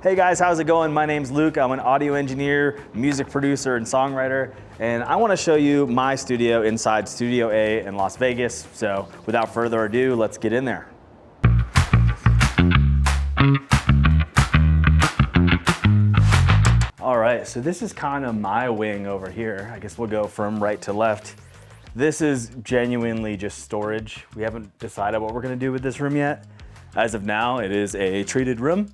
Hey guys, how's it going? My name's Luke. I'm an audio engineer, music producer, and songwriter, and I want to show you my studio inside Studio A in Las Vegas. So without further ado, let's get in there. All right, so this is kind of my wing over here. I guess we'll go from right to left. This is genuinely just storage. We haven't decided what we're gonna do with this room yet. As of now, it is a treated room.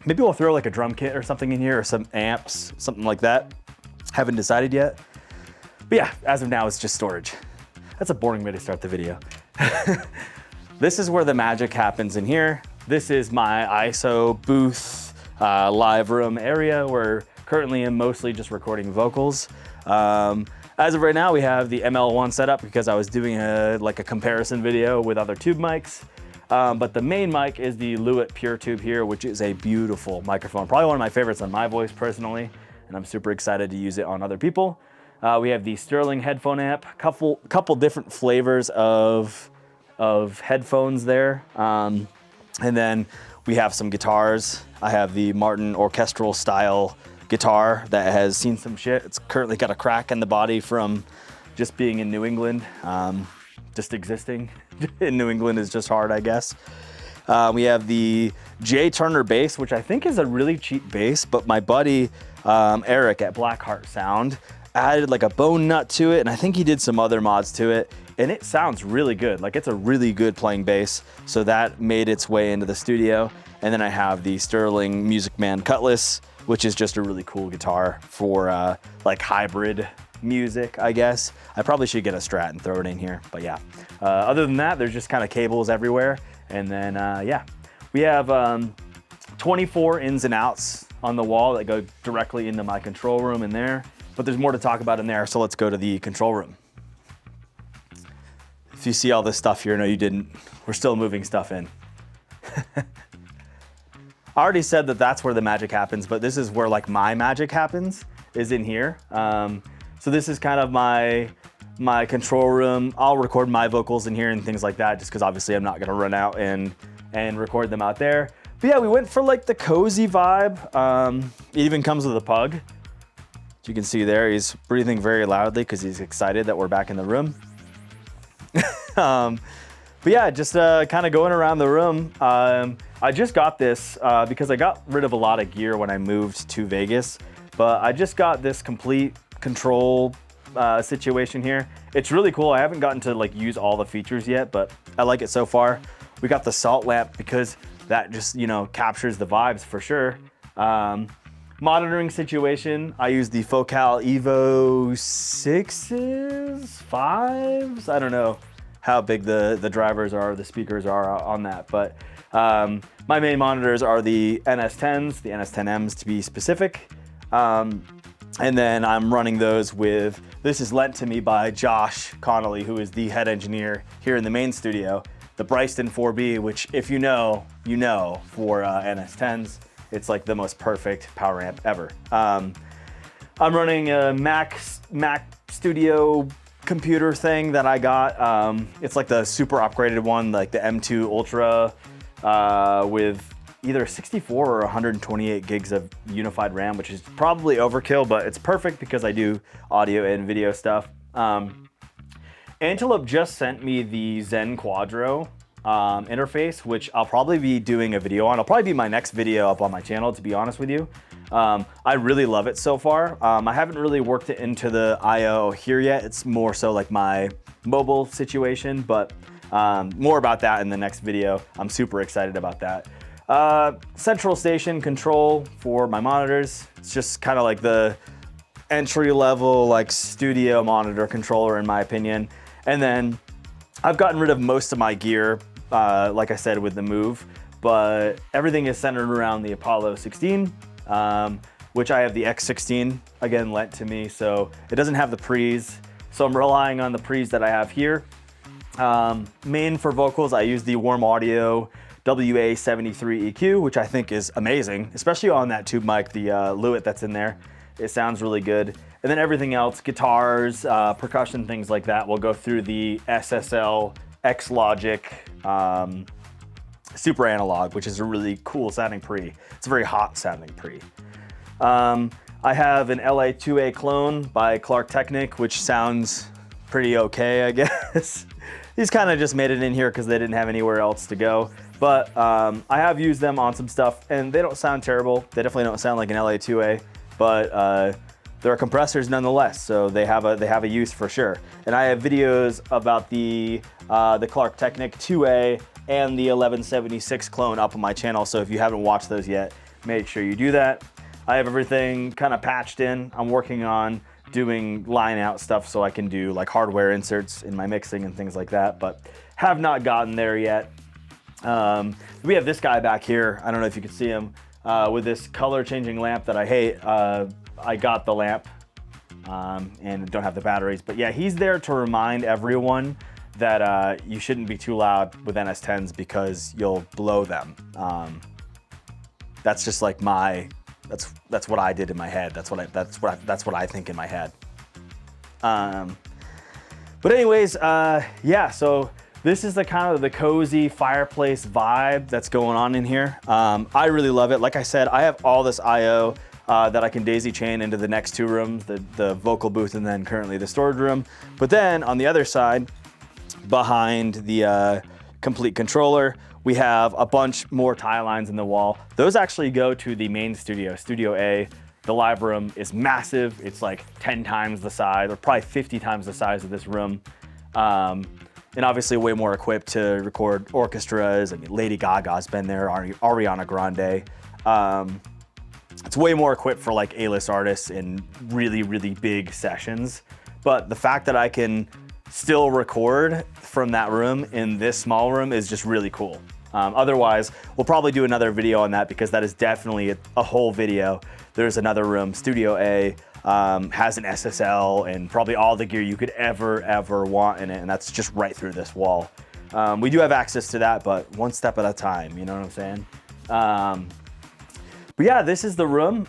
Maybe we'll throw like a drum kit or something in here, or some amps, something like that. Haven't decided yet. But yeah, as of now, it's just storage. That's a boring way to start the video. This is where the magic happens in here. This is my ISO booth, live room area where currently I'm mostly just recording vocals. As of right now, we have the ML1 set up because I was doing a comparison video with other tube mics. But the main mic is the Lewitt Pure Tube here, which is a beautiful microphone. Probably one of my favorites on my voice personally, and I'm super excited to use it on other people. We have the Sterling headphone amp, couple different flavors of headphones there. And then we have some guitars. I have the Martin orchestral style guitar that has seen some shit. It's currently got a crack in the body from just being in New England. Just existing in New England is just hard, I guess. We have the J Turner bass, which I think is a really cheap bass, but my buddy Eric at Blackheart Sound added like a bone nut to it, and I think he did some other mods to it, and it sounds really good. Like, it's a really good playing bass, so that made its way into the studio. And then I have the Sterling Music Man Cutlass, which is just a really cool guitar for like hybrid music, I guess. I probably should get a Strat and throw it in here, but yeah. Other than that, there's just kind of cables everywhere. And then, yeah, we have 24 ins and outs on the wall that go directly into my control room in there, but there's more to talk about in there, so let's go to the control room. If you see all this stuff here, no, you didn't. We're still moving stuff in. I already said that that's where the magic happens, but this is where like my magic happens, is in here. So this is kind of my control room. I'll record my vocals in here and things like that, just because obviously I'm not gonna run out and record them out there. But yeah, we went for like the cozy vibe. It even comes with a pug. As you can see there, he's breathing very loudly because he's excited that we're back in the room. But yeah, just kind of going around the room. I just got this because I got rid of a lot of gear when I moved to Vegas, but I just got this complete control situation here. It's really cool. I haven't gotten to like use all the features yet, but I like it so far. We got the salt lamp because that just, you know, captures the vibes for sure. Monitoring situation, I use the Focal Evo 6s, 5s. I don't know how big the drivers are, the speakers are on that, but my main monitors are the NS10s, the NS10Ms to be specific. And then I'm running those with, this is lent to me by Josh Connolly, who is the head engineer here in the main studio, the Bryston 4B, which if you know, for NS10s, it's like the most perfect power amp ever. I'm running a Mac Studio computer thing that I got. It's like the super upgraded one, like the M2 Ultra with either 64 or 128 gigs of unified RAM, which is probably overkill, but it's perfect because I do audio and video stuff. Antelope just sent me the Zen Quadro interface, which I'll probably be doing a video on. It'll probably be my next video up on my channel, to be honest with you. I really love it so far. I haven't really worked it into the IO here yet. It's more so like my mobile situation, but more about that in the next video. I'm super excited about that. Central station control for my monitors. It's just kind of like the entry level like studio monitor controller in my opinion. And then I've gotten rid of most of my gear, like I said, with the move, but everything is centered around the Apollo 16, which I have the X16 again lent to me. So it doesn't have the pre's. So I'm relying on the pre's that I have here. Main for vocals, I use the Warm Audio WA73 EQ, which I think is amazing, especially on that tube mic, the Lewitt that's in there. It sounds really good. And then everything else, guitars, percussion, things like that, will go through the SSL X Logic super analog, which is a really cool sounding pre. It's a very hot sounding pre. I have an LA2A clone by Clark Technic, which sounds pretty okay, I guess. These kind of just made it in here because they didn't have anywhere else to go. But I have used them on some stuff, and they don't sound terrible. They definitely don't sound like an LA2A, but they're compressors nonetheless, so they have a use for sure. And I have videos about the Clark Technic 2A and the 1176 clone up on my channel, so if you haven't watched those yet, make sure you do that. I have everything kind of patched in. I'm working on doing line out stuff so I can do like hardware inserts in my mixing and things like that, but have not gotten there yet. We have this guy back here. I don't know if you can see him with this color changing lamp that I hate. I got the lamp and don't have the batteries, but yeah, he's there to remind everyone that you shouldn't be too loud with NS10s because you'll blow them. That's just like that's what I did in my head. That's what I think in my head. But anyways, yeah. So this is the kind of the cozy fireplace vibe that's going on in here. I really love it. Like I said, I have all this I/O that I can daisy chain into the next two rooms, the vocal booth and then currently the storage room. But then on the other side, behind the complete controller, we have a bunch more tie lines in the wall. Those actually go to the main studio, Studio A. The live room is massive. It's like 10 times the size, or probably 50 times the size of this room. And obviously way more equipped to record orchestras. I mean, Lady Gaga's been there, Ariana Grande. It's way more equipped for like A-list artists in really, really big sessions. But the fact that I can still record from that room in this small room is just really cool. Otherwise, we'll probably do another video on that because that is definitely a whole video. There's another room, Studio A, has an SSL and probably all the gear you could ever want in it, and that's just right through this wall. We do have access to that, but one step at a time, you know what I'm saying? But yeah, this is the room.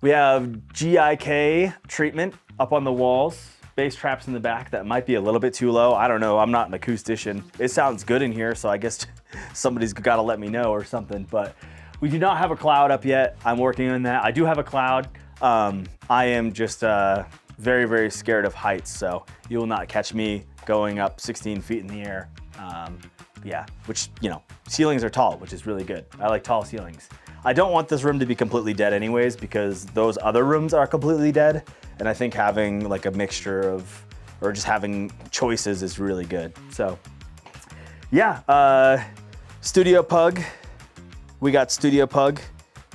We have GIK treatment up on the walls. Bass traps in the back that might be a little bit too low. I don't know, I'm not an acoustician. It sounds good in here, so I guess somebody's gotta let me know or something, but we do not have a cloud up yet. I'm working on that. I do have a cloud. I am just very, very scared of heights, so you will not catch me going up 16 feet in the air. Yeah, which, you know, ceilings are tall, which is really good. I like tall ceilings. I don't want this room to be completely dead anyways, because those other rooms are completely dead. And I think having like a mixture of, or just having choices is really good. So yeah, Studio Pug. We got Studio Pug.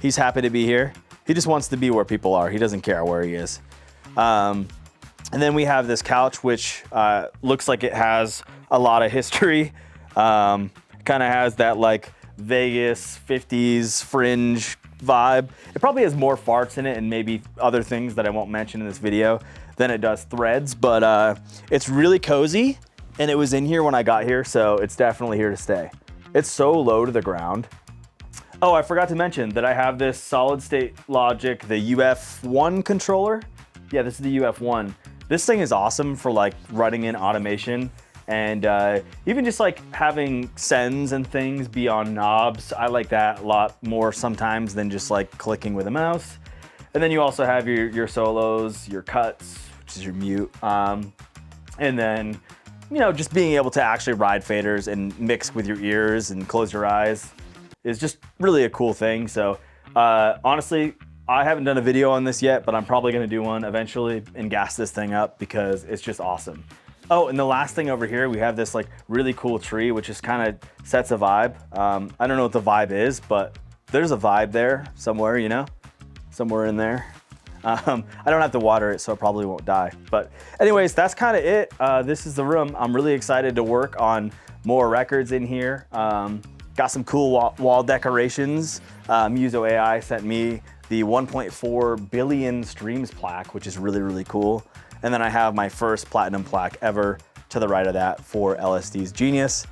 He's happy to be here. He just wants to be where people are. He doesn't care where he is. And then we have this couch, which looks like it has a lot of history. Kind of has that like Vegas 50s fringe vibe. It probably has more farts in it and maybe other things that I won't mention in this video than it does threads, but it's really cozy and it was in here when I got here, so it's definitely here to stay. It's so low to the ground. Oh, I forgot to mention that I have this solid state Logic, the UF1 controller. Yeah, this is the UF1. This thing is awesome for like running in automation and even just like having sends and things be on knobs. I like that a lot more sometimes than just like clicking with a mouse. And then you also have your solos, your cuts, which is your mute. And then, you know, just being able to actually ride faders and mix with your ears and close your eyes is just really a cool thing. So honestly, I haven't done a video on this yet, but I'm probably gonna do one eventually and gas this thing up because it's just awesome. Oh, and the last thing over here, we have this like really cool tree, which just kind of sets a vibe. I don't know what the vibe is, but there's a vibe there somewhere, you know, somewhere in there. I don't have to water it, so it probably won't die. But anyways, that's kind of it. This is the room. I'm really excited to work on more records in here. Got some cool wall decorations. Muso AI sent me the 1.4 billion streams plaque, which is really, really cool. And then I have my first platinum plaque ever to the right of that for LSD's Genius.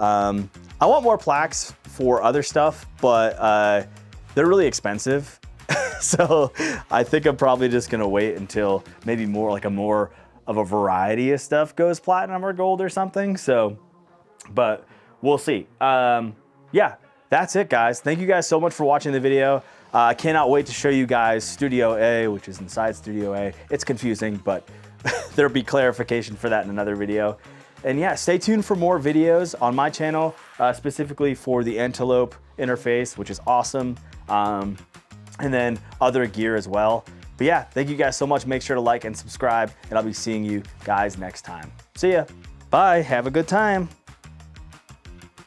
I want more plaques for other stuff, but they're really expensive. So I think I'm probably just gonna wait until maybe more of a variety of stuff goes platinum or gold or something. So, but we'll see. yeah, that's it, guys. Thank you guys so much for watching the video. I cannot wait to show you guys Studio A, which is inside Studio A. It's confusing, but there'll be clarification for that in another video. And yeah, stay tuned for more videos on my channel, specifically for the Antelope interface, which is awesome. And then other gear as well. But yeah, thank you guys so much. Make sure to like and subscribe, and I'll be seeing you guys next time. See ya. Bye. Have a good time.